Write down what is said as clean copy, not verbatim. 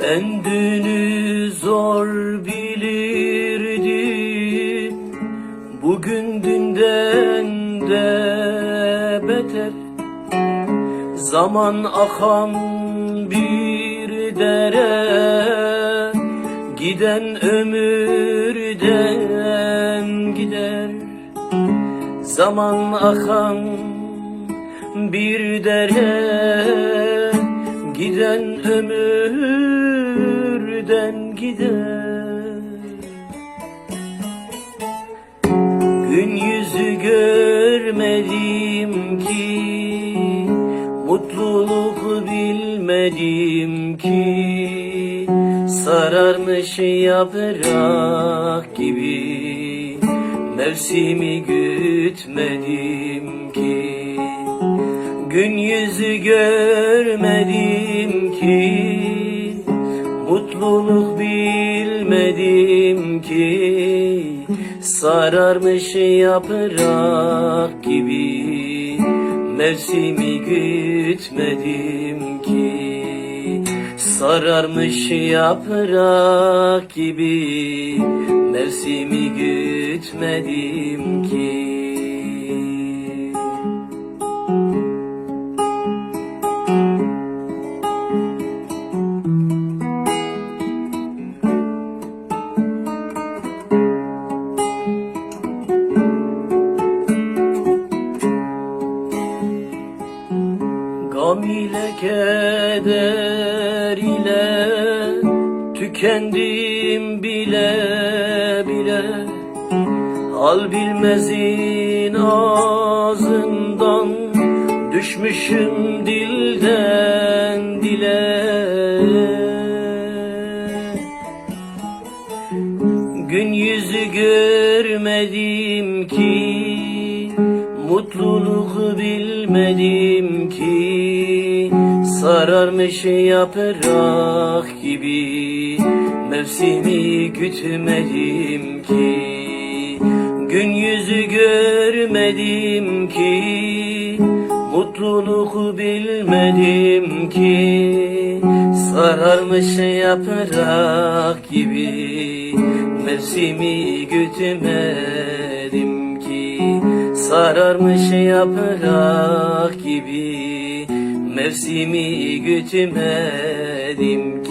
Ben dünü zor bilirdim, bugün dünden de beter. Zaman akan bir dere, giden ömürden gider. Zaman akan bir dere, giden ömürden gider. Gün yüzü görmedim ki, mutluluk bilmedim ki, sararmış yaprak gibi, mevsimi gütmedim ki. Gün yüzü görmedim ki, mutluluk bilmedim ki, sararmış yaprak gibi, mevsimi gütmedim ki. Sararmış yaprak gibi, mevsimi gütmedim ki. Gam ile keder ile tükendim bile bile, hal bilmezin ağzından düşmüşüm dilden dile. Gün yüzü görmedim ki, mutluluk bilmedim ki, sararmış yaprak gibi, mevsimi gütmedim ki. Gün yüzü görmedim ki, mutluluk bilmedim ki, sararmış yaprak gibi, mevsimi gütmedim ki. Sararmış yaprak gibi, mevsimi gütmedim ki.